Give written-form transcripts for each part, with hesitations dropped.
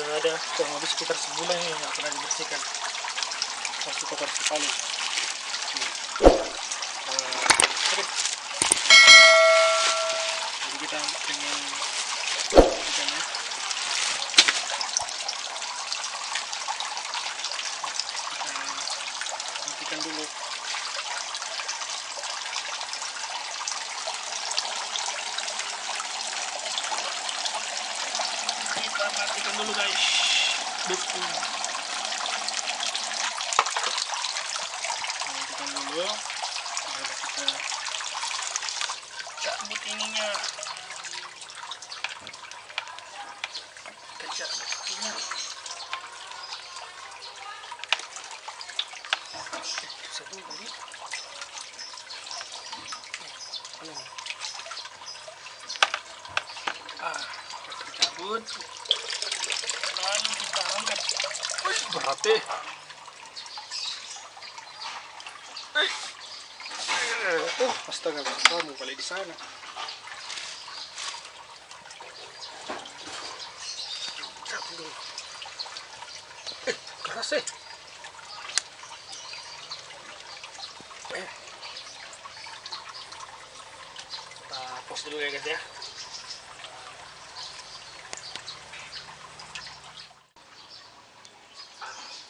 ada kurang lebih sekitar sebulan ini nggak pernah dibersihkan, pasti kotor sekali. Oke. Jadi kita pengen bersihkan ya. Kita matikan dulu. Matikan dulu guys, bosku. Matikan dulu, lalu kita cabut ininya, kita cabut ininya. Satu lagi. Kita cabut. Lalu kita angkat. Wih, berat deh. Astaga, kamu balik di sana. Cabut dulu. Keras deh. Kita pause dulu ya guys ya.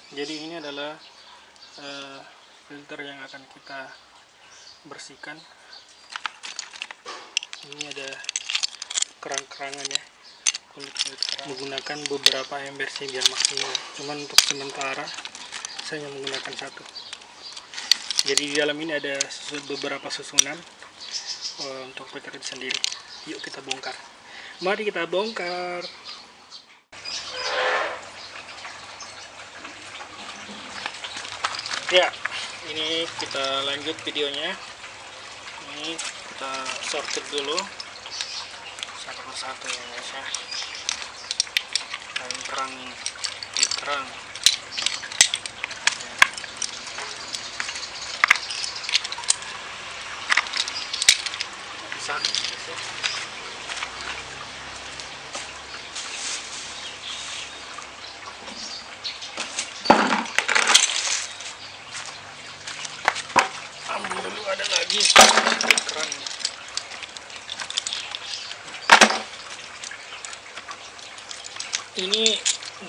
Jadi ini adalah filter yang akan kita bersihkan. Ini ada kerang-kerangannya, kulit-kulit kerang. Menggunakan beberapa ember sih biar maksimal. Cuman untuk sementara saya hanya menggunakan satu. Jadi di dalam ini ada beberapa susunan untuk filter sendiri. Yuk kita bongkar. Mari kita bongkar. Ya, ini kita lanjut videonya. Ini kita sortir dulu satu persatu ya guys ya. Kain kerang ini, kulit kerang. Bisa. Dulu ada lagi kulit kerang. Ini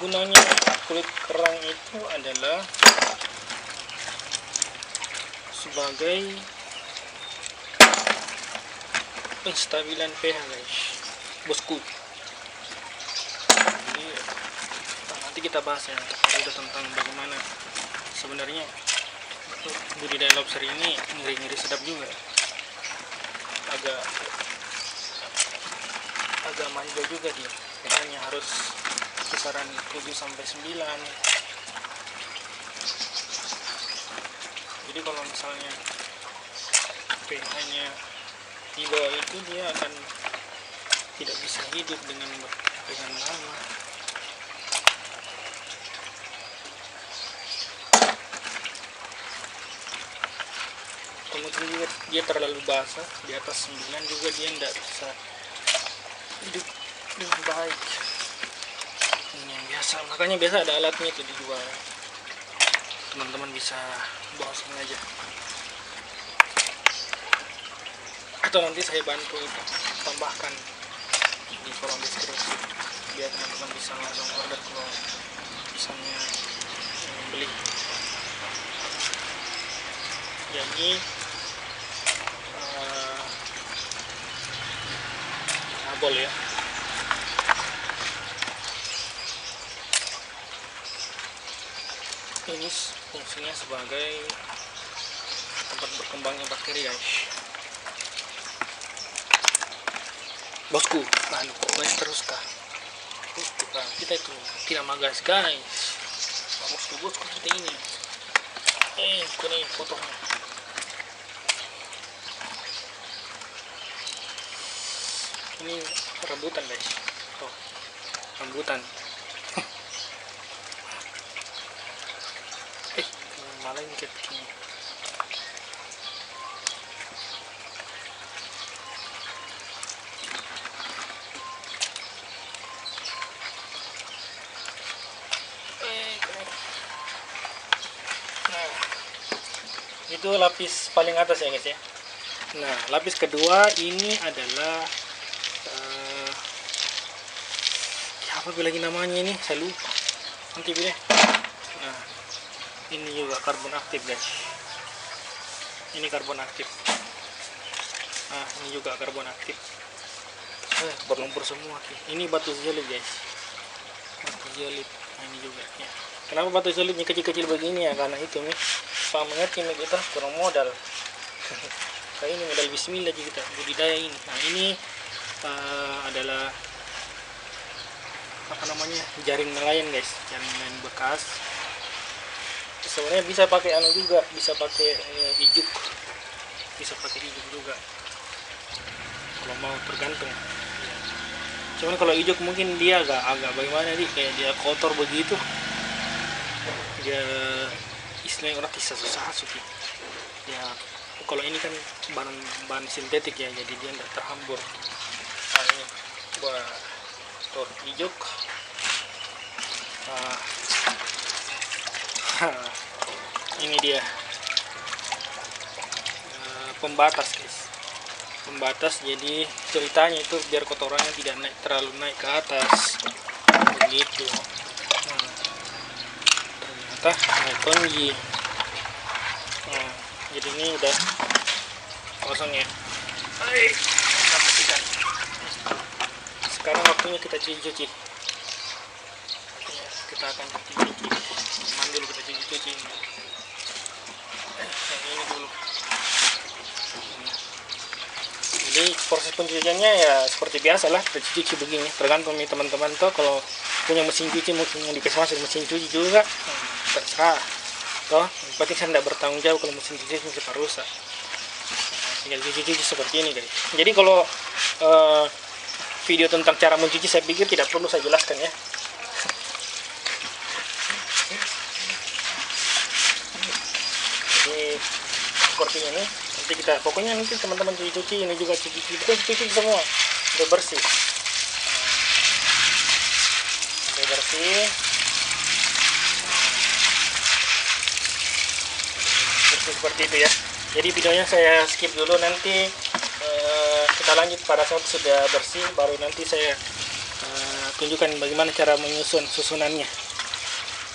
gunanya kulit kerang itu adalah sebagai penstabilan pH guys, bosku. Jadi nanti kita bahas ya tentang bagaimana sebenarnya budidaya lobster ini ngeri-ngeri sedap juga, agak manja juga dia, makanya harus kisaran 7-9. Jadi kalau misalnya pH nya di bawah itu dia akan tidak bisa hidup dengan lama. Mungkin juga dia terlalu basah, di atas 9 juga dia tidak bisa hidup dengan baik. Ini yang biasa, makanya biasa ada alatnya itu dijual, teman-teman bisa bawa sini aja, atau nanti saya bantu tambahkan di kolom deskripsi biar teman-teman bisa langsung order kalau misalnya beli. Jadi abol ya. Ini fungsinya sebagai tempat berkembangnya bakteri guys. Bosku, kok guys terus kah? Kita itu tidak magas guys. Bosku kita ini. Kuning potongnya. Ini rambutan guys. Tuh, rambutan. Malah ini kayak begini. Itu lapis paling atas ya guys ya. Nah, lapis kedua ini adalah apa lagi namanya ini, saya lupa. Nanti pilih. Nah, ini juga karbon aktif guys. Ini karbon aktif. Nah, ini juga karbon aktif. Berlumpur semua. Ini batu zeolit guys. Batu zeolit. Nah, ini juga ya. Kenapa batu zeolitnya kecil-kecil begini ya? Karena itu nih, Pak mengerti nih, kita kurang modal. Kayak ini modal bismillah aja kita budidaya ini. Nah, ini adalah apa namanya, jaring nelayan guys, jaring nelayan bekas. Sebenarnya bisa pakai anu juga, bisa pakai ijuk, bisa pakai ijuk juga kalau mau, tergantung. Cuman kalau ijuk mungkin dia agak bagaimana nih, kayak dia kotor begitu, dia istilahnya orang susah gitu ya. Kalau ini kan bahan sintetik ya, jadi dia tidak terhambur. Nah, ini buat tor ijuk. Ini dia pembatas guys, pembatas. Jadi ceritanya itu biar kotorannya tidak terlalu naik ke atas begitu. Ternyata naik tonji. Jadi ini udah kosong ya. Sekarang waktunya kita cuci. Kita akan cuci. Dulu kita cuci ini. Yang ini dulu. Jadi proses pencuciannya ya seperti biasa lah, kita cuci begini. Tergantung nih teman-teman tuh, kalau punya mesin cuci mungkin yang dikasih masuk mesin cuci juga, terserah. Toh, penting saya tidak bertanggung jawab kalau mesin cuci cepat rusak. Tinggal cuci seperti ini guys. Jadi kalau video tentang cara mencuci saya pikir tidak perlu saya jelaskan ya. Jadi seperti ini. Nanti kita pokoknya nanti teman-teman cuci ini juga cuci semua udah bersih. Udah bersih. Seperti itu ya. Jadi videonya saya skip dulu, nanti kita lanjut pada saat sudah bersih, baru nanti saya tunjukkan bagaimana cara menyusun susunannya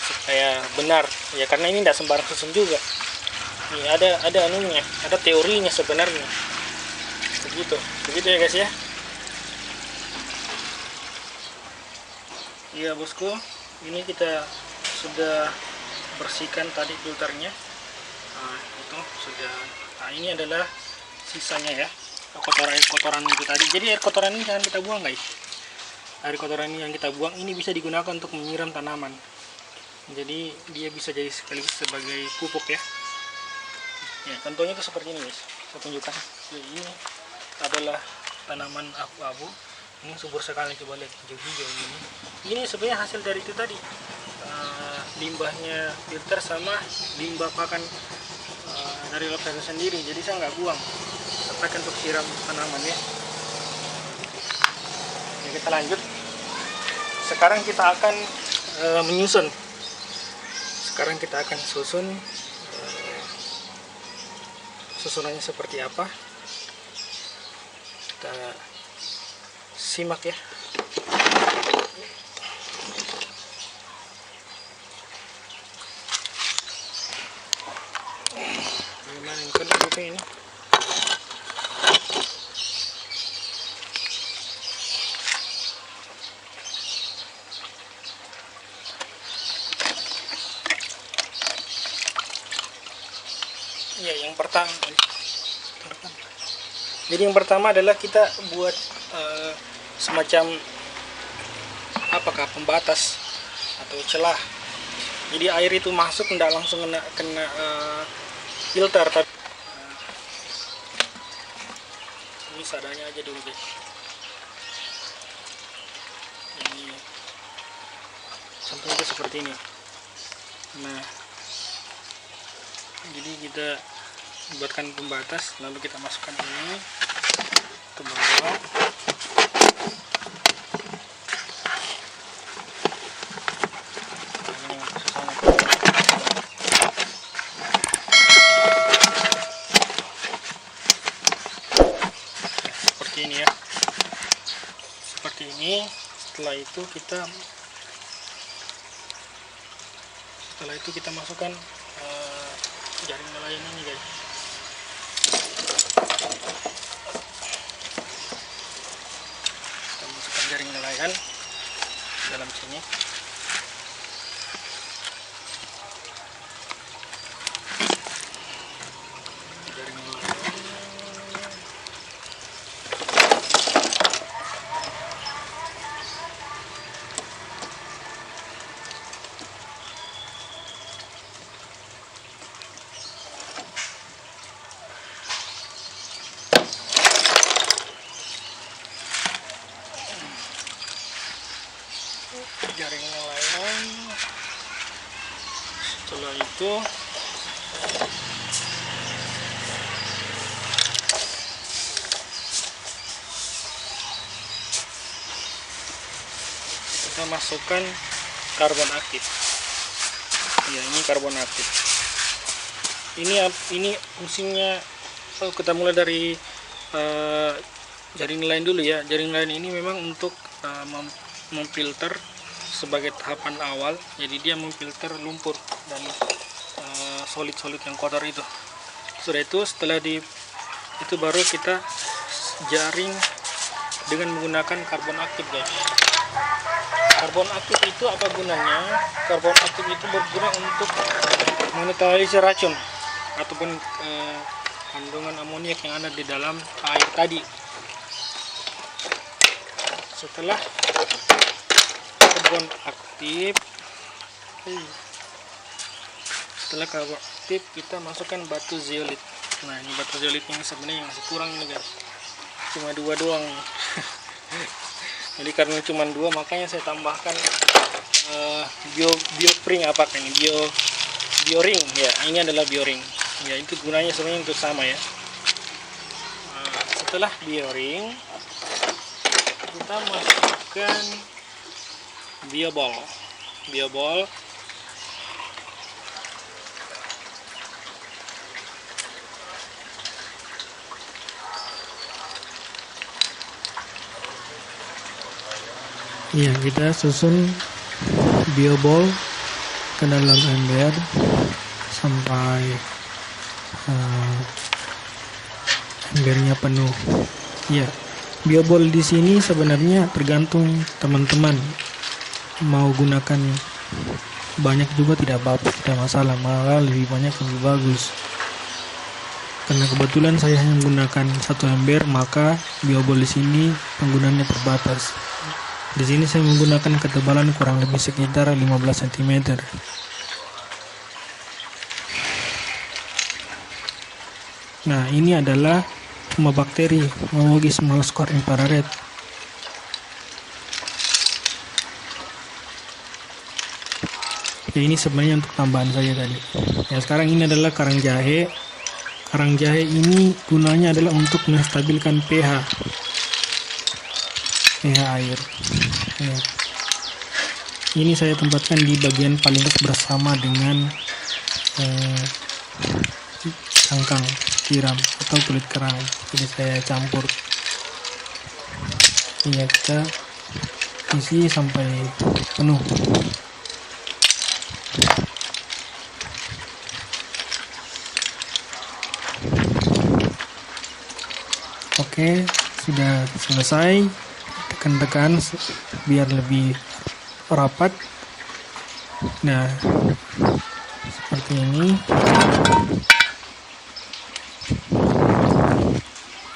supaya benar ya, karena ini tidak sembarang susun juga. Ini ada anunya, ada teorinya sebenarnya. Begitu ya guys ya. Iya bosku, ini kita sudah bersihkan tadi filternya. Nah, itu sudah. Nah, ini adalah sisanya ya, kotoran itu tadi. Jadi air kotoran ini jangan kita buang guys. Air kotoran ini yang kita buang ini bisa digunakan untuk menyiram tanaman. Jadi dia bisa jadi sekaligus sebagai pupuk ya. Ya, contohnya itu seperti ini guys. Saya tunjukkan. Ini adalah tanaman abu-abu. Ini subur sekali, coba lihat hijau-hijau ini. Ini sebenarnya hasil dari itu tadi. Limbahnya filter sama limbah pakan dari lobster sendiri. Jadi saya nggak buang, tetap untuk siram tanaman ya. Oke, kita lanjut. Sekarang kita akan menyusun. Sekarang kita akan susun. Susunannya seperti apa? Kita simak ya. Gimana ini kan ini? Ya, yang pertama. Jadi yang pertama adalah kita buat semacam apakah pembatas atau celah. Jadi air itu masuk tidak langsung kena filter, tapi ini seadanya aja dulu guys. Ini contohnya seperti ini. Nah, jadi kita buatkan pembatas, lalu kita masukkan ini ke bawah. setelah itu kita masukkan jaring nelayan ini guys. Kita masukkan jaring nelayan dalam sini. Jaring nelayan. Jaring nelayan. Setelah itu kita masukkan karbon aktif. Ya, ini karbon aktif. Ini fungsinya, kita mulai dari jaring nelayan dulu ya. Jaring nelayan ini memang untuk memfilter sebagai tahapan awal. Jadi dia memfilter lumpur dan solid-solid yang kotor itu. Sudah itu, setelah itu baru kita jaring dengan menggunakan karbon aktif guys. Karbon aktif itu apa gunanya? Karbon aktif itu berguna untuk menetralisir racun ataupun kandungan amoniak yang ada di dalam air tadi. Setelah karbon aktif, kita masukkan batu zeolit. Nah, ini batu zeolit yang sebenarnya yang masih kurang nih guys, cuma 2 doang. Jadi karena cuma 2, makanya saya tambahkan biopring, apakah ini bioring ya. Ini adalah bioring ya, itu gunanya sebenarnya untuk sama ya. Setelah bioring, kita masukkan biobol. Ya, kita susun biobol ke dalam ember sampai embernya penuh. Ya, biobol di sini sebenarnya tergantung teman-teman mau gunakan banyak juga tidak apa-apa, tidak masalah, malah lebih banyak lebih bagus. Karena kebetulan saya hanya menggunakan 1 ember, maka biobol di sini penggunaannya terbatas. Di sini saya menggunakan ketebalan kurang lebih sekitar 15 cm. Nah, ini adalah rumah bakteri Homologis Molluscor infrared. Ya, ini sebenarnya untuk tambahan saya tadi. Ya, sekarang ini adalah karang jahe. Karang jahe ini gunanya adalah untuk menstabilkan pH air. Ya. Ini saya tempatkan di bagian paling atas bersama dengan cangkang tiram atau kulit kerang. Jadi saya campur. Ya, kita isi sampai penuh. Oke, sudah selesai. Tekan-tekan biar lebih rapat. Nah, seperti ini.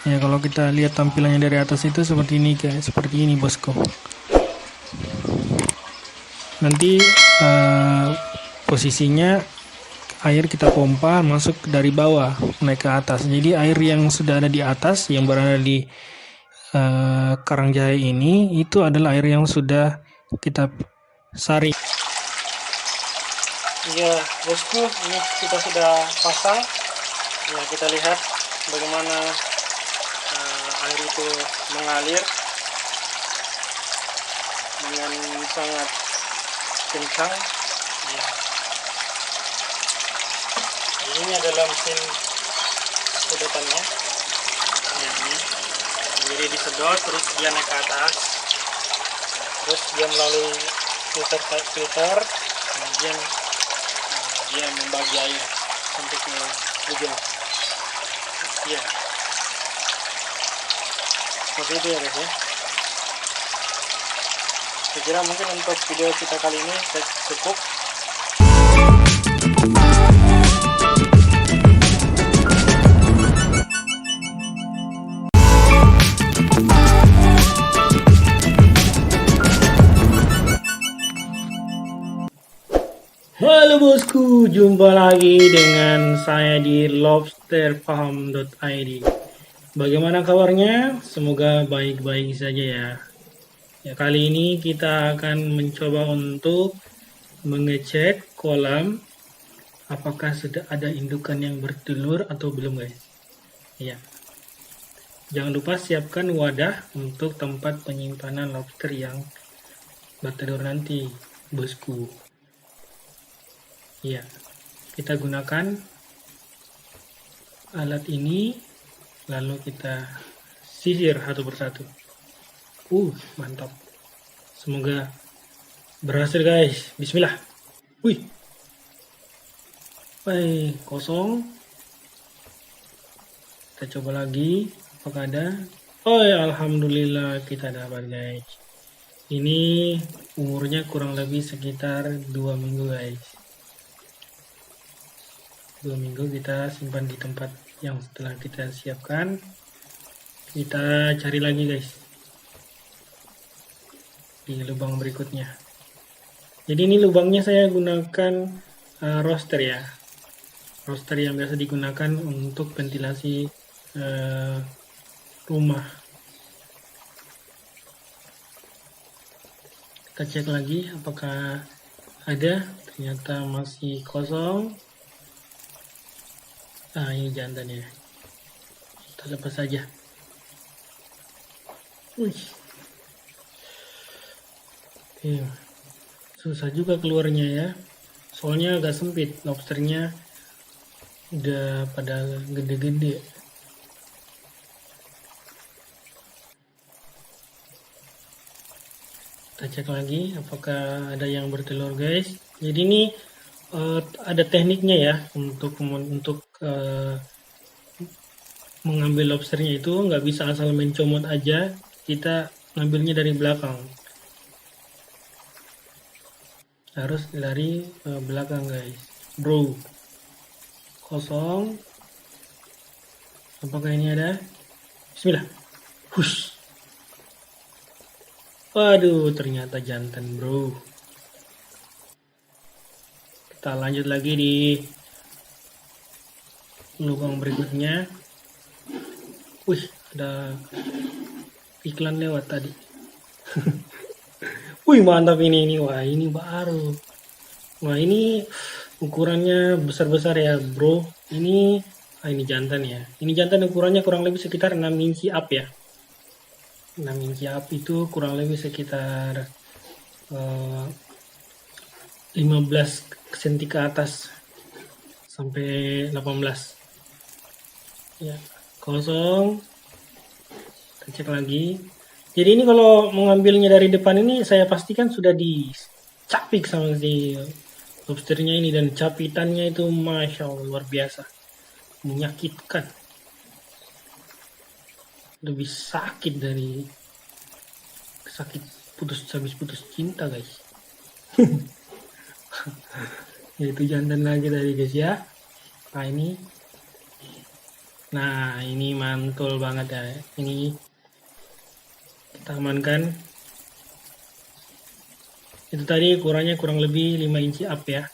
Ya, kalau kita lihat tampilannya dari atas itu seperti ini guys, seperti ini bosku. Nanti posisinya air kita pompa masuk dari bawah naik ke atas. Jadi air yang sudah ada di atas, yang berada di karang jahe ini, itu adalah air yang sudah kita saring. Ya bosku, ini kita sudah pasang. Ya, kita lihat bagaimana air itu mengalir dengan sangat kencang. Ya. Ini adalah mesin sedotannya. Ya, ini. Jadi disedot terus dia naik ke atas. terus dia melalui filter, kemudian dia membagi air sampai ke ujung. Ya, seperti itu ya guys ya. Saya kira mungkin untuk video kita kali ini cukup. Halo bosku, jumpa lagi dengan saya di lobsterfarm.id. Bagaimana kabarnya? Semoga baik-baik saja ya. Ya, kali ini kita akan mencoba untuk mengecek kolam apakah sudah ada indukan yang bertelur atau belum guys. Ya. Jangan lupa siapkan wadah untuk tempat penyimpanan lobster yang bertelur nanti, bosku. Ya, kita gunakan alat ini, lalu kita sisir satu persatu. Mantap. Semoga berhasil guys. Bismillah. Baik, kosong. Kita coba lagi, apakah ada? Alhamdulillah kita dapat guys. Ini umurnya kurang lebih sekitar 2 minggu guys. 2 minggu kita simpan di tempat yang setelah kita siapkan. Kita cari lagi guys di lubang berikutnya. Jadi ini lubangnya saya gunakan roster ya, roster yang biasa digunakan untuk ventilasi rumah. Kita cek lagi apakah ada. Ternyata masih kosong. Ini jantannya. Kita lepas saja. Susah juga keluarnya ya. Soalnya agak sempit. Lobsternya udah pada gede-gede. Kita cek lagi apakah ada yang bertelur guys. Jadi ini ada tekniknya ya untuk mengambil lobsternya itu nggak bisa asal mencomot aja, kita ngambilnya dari belakang, harus dari belakang guys. Bro, kosong. Apakah ini ada? Bismillah. Waduh, ternyata jantan bro. Kita lanjut lagi di lubang berikutnya. Ada iklan lewat tadi. Mantap ini. Wah, ini baru. Wah, ini ukurannya besar-besar ya, bro. Ini jantan ya. Ini jantan ukurannya kurang lebih sekitar 6 inci up ya. 6 inci up itu kurang lebih sekitar 15 cm ke atas sampai 18 ya. Kosong. Kita cek lagi. Jadi ini kalau mengambilnya dari depan ini saya pastikan sudah dicapik sama si lobsternya ini, dan capitannya itu masya Allah luar biasa, menyakitkan, lebih sakit dari sakit habis putus cinta guys. Itu jantan lagi tadi guys ya. Nah ini mantul banget ya. Ini kita amankan. Itu tadi ukurannya kurang lebih 5 inci up ya.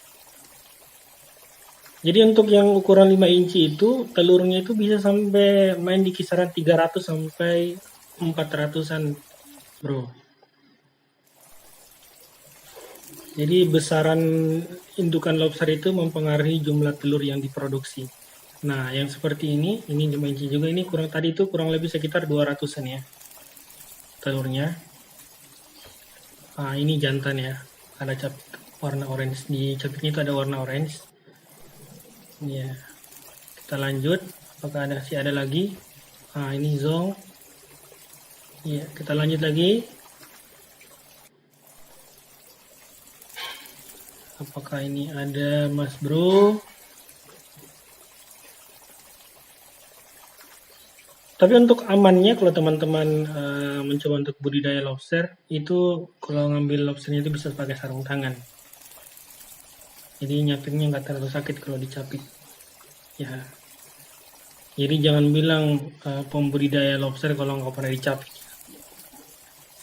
Jadi untuk yang ukuran 5 inci itu telurnya itu bisa sampai main di kisaran 300 sampai 400-an bro. Jadi besaran indukan lobster itu mempengaruhi jumlah telur yang diproduksi. Nah, yang seperti ini 5 inci juga, ini tadi itu kurang lebih sekitar 200-an ya telurnya. Ini jantan ya. Ada cap warna orange, di capitnya itu ada warna orange. Ya. Kita lanjut, apakah masih ada lagi? Ini zong. Ya, kita lanjut lagi. Apakah ini ada, Mas Bro? Tapi untuk amannya kalau teman-teman mencoba untuk budidaya lobster, itu kalau ngambil lobsternya itu bisa pakai sarung tangan. Jadi nyapitnya nggak terlalu sakit kalau dicapit. Ya. Jadi jangan bilang pembudidaya lobster kalau nggak pernah dicapit.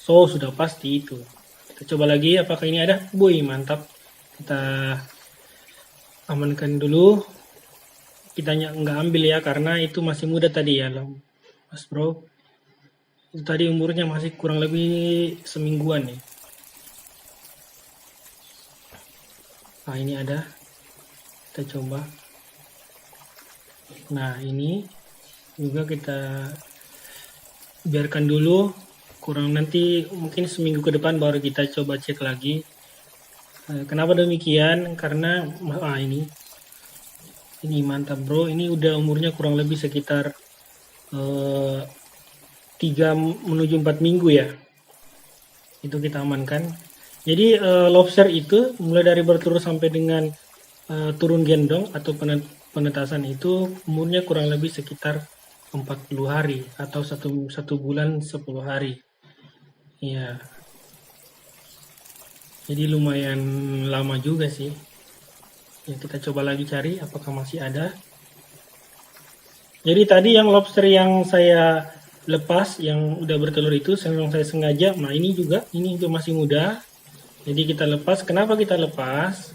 So sudah pasti itu. Kita coba lagi apakah ini ada. Boy, mantap. Kita amankan dulu. Kita nggak ambil ya karena itu masih muda tadi ya, Mas Bro. Itu tadi umurnya masih kurang lebih semingguan ya. Nah ini ada. Kita coba. Nah ini juga kita biarkan dulu. Kurang nanti mungkin seminggu ke depan baru kita coba cek lagi. Kenapa demikian? Karena ini mantap bro. Ini udah umurnya kurang lebih sekitar 3 menuju 4 minggu ya. Itu kita amankan. Jadi lobster itu mulai dari bertelur sampai dengan turun gendong atau penetasan itu umurnya kurang lebih sekitar 40 hari atau 1 bulan 10 hari. Ya. Jadi lumayan lama juga sih. Ya, kita coba lagi cari apakah masih ada. Jadi tadi yang lobster yang saya lepas yang udah bertelur itu saya sengaja. Nah ini juga masih muda. Jadi kita lepas. Kenapa kita lepas?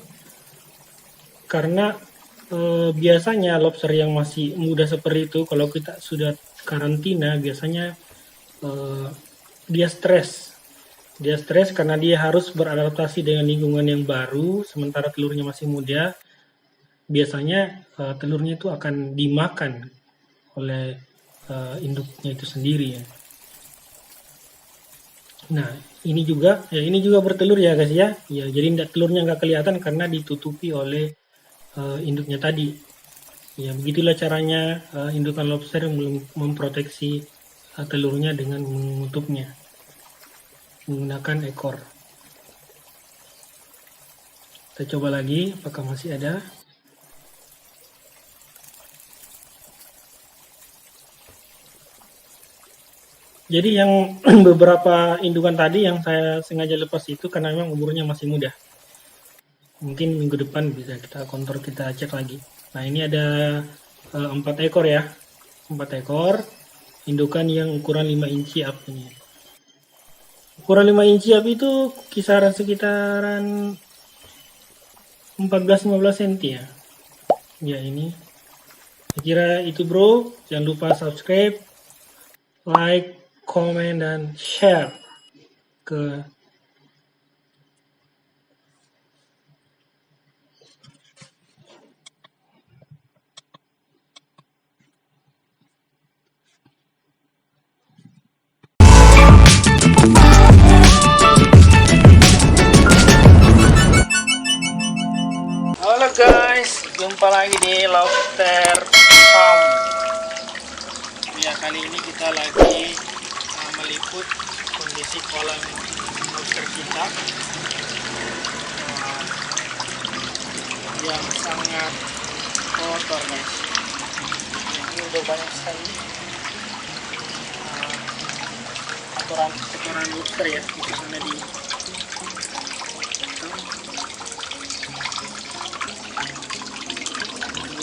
Karena biasanya lobster yang masih muda seperti itu kalau kita sudah karantina biasanya dia stres karena dia harus beradaptasi dengan lingkungan yang baru sementara telurnya masih muda. Biasanya telurnya itu akan dimakan oleh induknya itu sendiri ya. Nah ini juga bertelur ya guys ya. Ya jadi telurnya nggak kelihatan karena ditutupi oleh induknya tadi. Ya begitulah caranya indukan lobster memproteksi telurnya dengan menutupnya menggunakan ekor. Kita coba lagi apakah masih ada. Jadi yang beberapa indukan tadi yang saya sengaja lepas itu karena memang umurnya masih muda. Mungkin minggu depan bisa kita cek lagi. Nah ini ada 4 ekor ya. 4 ekor indukan yang ukuran 5 inci up ini. Ukuran 5 inci up itu kisaran sekitaran 14-15 cm ya. Ya ini. Saya kira itu bro. Jangan lupa subscribe, like, komen, dan share ke Halo guys, jumpa lagi di Lobster Farm. Ya kali ini kita lagi meliput kondisi kolam lobster kita yang sangat kotor guys. Ini udah banyak sekali kotoran lobster ya di sana di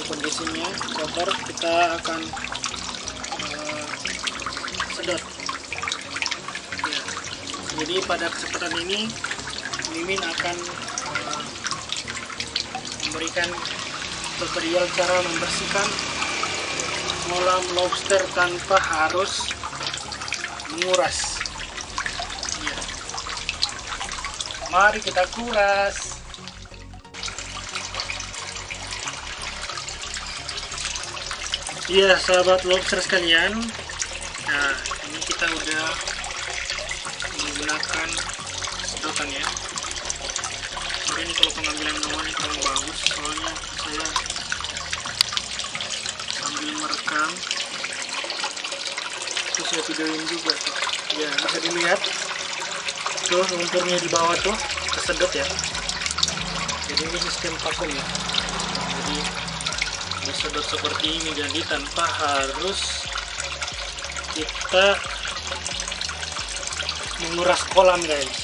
kondisinya kotor. Kita akan sedot ya. Jadi pada kesempatan ini Mimin akan memberikan tutorial cara membersihkan kolam lobster tanpa harus menguras ya. Mari kita kuras. Iya sahabat lobster sekalian, nah ini kita udah menggunakan sedotan ya. Ini kalau pengambilan gambarnya kurang bagus soalnya saya sambil merekam terus saya videoin juga tuh. Ya bisa dilihat tuh lumpurnya di bawah tuh kesedot ya. Jadi ini sistem vakum ya, jadi disedot seperti ini, jadi tanpa harus kita menguras kolam guys.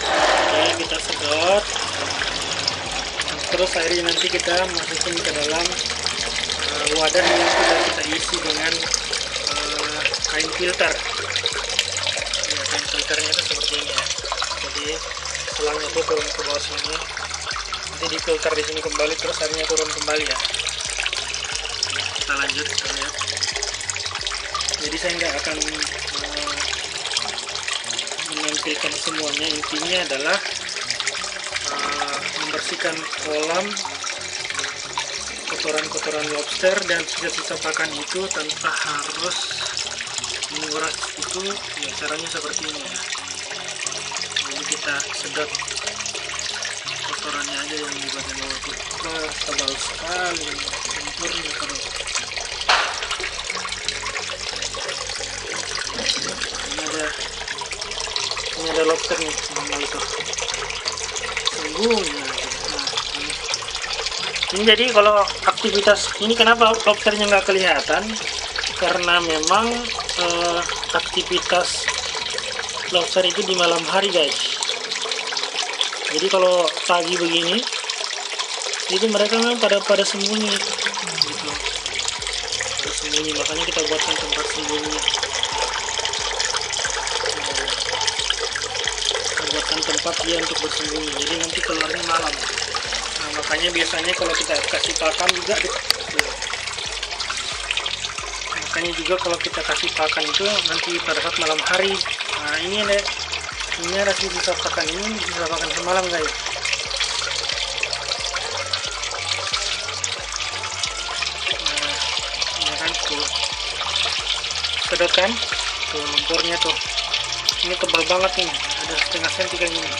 Oke, kita sedot, terus airnya nanti kita masukin ke dalam wadah yang sudah kita isi dengan kain filter ya. Kain filternya itu seperti ini ya, jadi selangnya itu turun ke bawah sini, nanti difilter di sini kembali, terus airnya turun kembali ya. Kita lanjut, kita lihat. Jadi saya nggak akan menampilkan semuanya, intinya adalah membersihkan kolam kotoran-kotoran lobster dan sisa-sisa pakan itu tanpa harus menguras itu ya. Caranya seperti ini ya, jadi kita sedot kotorannya aja yang di bagian bawah itu. Tebal sekali lumpurnya kalau ini ada lobster nih, itu sungguhnya. Ini jadi kalau aktivitas ini, kenapa lobsternya nggak kelihatan, karena memang aktivitas lobster itu di malam hari guys. Jadi kalau pagi begini itu mereka memang pada sembunyi gitu, pada sembunyi, makanya kita buatkan tempat sembunyi. Tempat dia untuk bersembunyi, jadi nanti keluarnya malam. Nah, makanya biasanya kalau kita kasih pakan juga makanya juga kalau kita kasih pakan itu nanti pada saat malam hari. Nah, ini ada sisa pakan, ini sisa pakan semalam guys. Nah, ini kan tuh sedot kan tuh lumpurnya tuh, ini tebal banget nih, ada setengah senti kayak gini.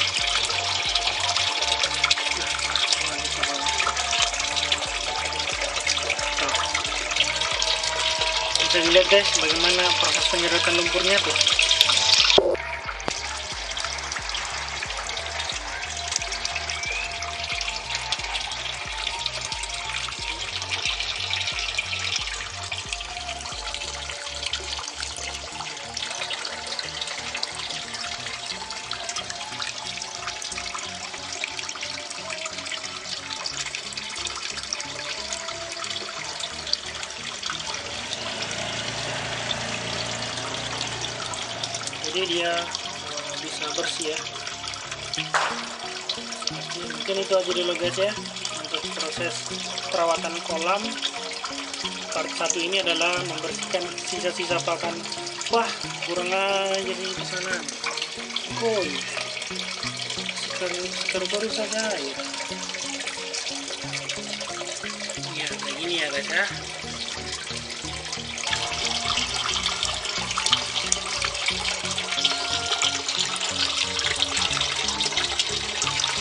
Bisa dilihat guys bagaimana proses penyedotan lumpurnya tuh. Jadi dia bisa bersih ya. Mungkin itu aja dulu guys ya untuk proses perawatan kolam. Part 1 ini adalah membersihkan sisa-sisa pakan. Wah, kurang aja di sana. Koi, sekarang baru saja ya. Ya kayak gini ya guys ya.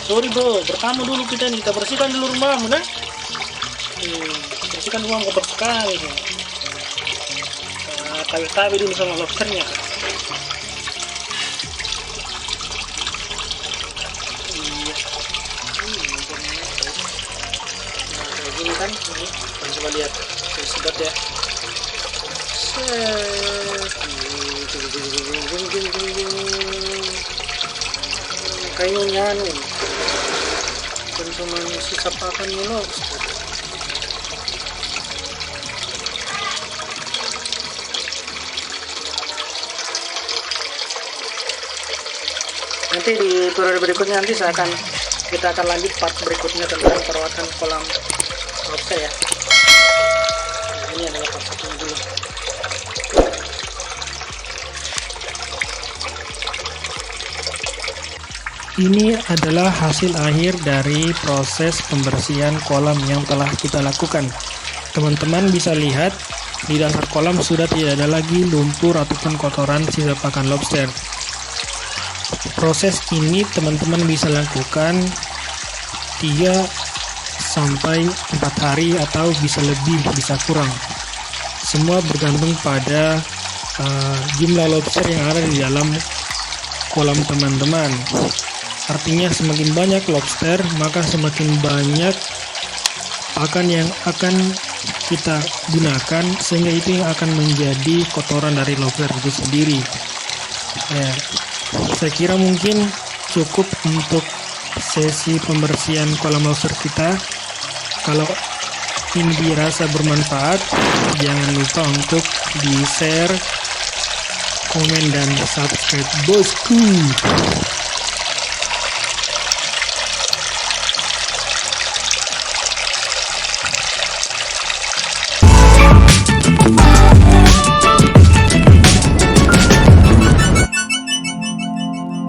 Sorry bro, pertama dulu kita bersihkan dulu rumahmu nah. Bersihkan rumah kotor sekali nih. Tabi-tabi dulu sama lobsternya. Iya. Nah kayak gini kan, ini coba lihat, saya sedot ya. Kayunya nih cuma sisa pakannya lobster. Nanti di periode berikutnya kita akan lanjut part berikutnya tentang perawatan kolam lobster ya. Nah, ini adalah part 1 dulu. Ini adalah hasil akhir dari proses pembersihan kolam yang telah kita lakukan. Teman-teman bisa lihat di dasar kolam sudah tidak ada lagi lumpur ataupun kotoran sisa pakan lobster. Proses ini teman-teman bisa lakukan 3 sampai 4 hari atau bisa lebih, bisa kurang. Semua bergantung pada jumlah lobster yang ada di dalam kolam teman-teman. Artinya semakin banyak lobster, maka semakin banyak pakan yang akan kita gunakan, sehingga itu yang akan menjadi kotoran dari lobster itu sendiri. Ya, saya kira mungkin cukup untuk sesi pembersihan kolam lobster kita. Kalau ini dirasa bermanfaat, jangan lupa untuk di-share, komen, dan subscribe bosku.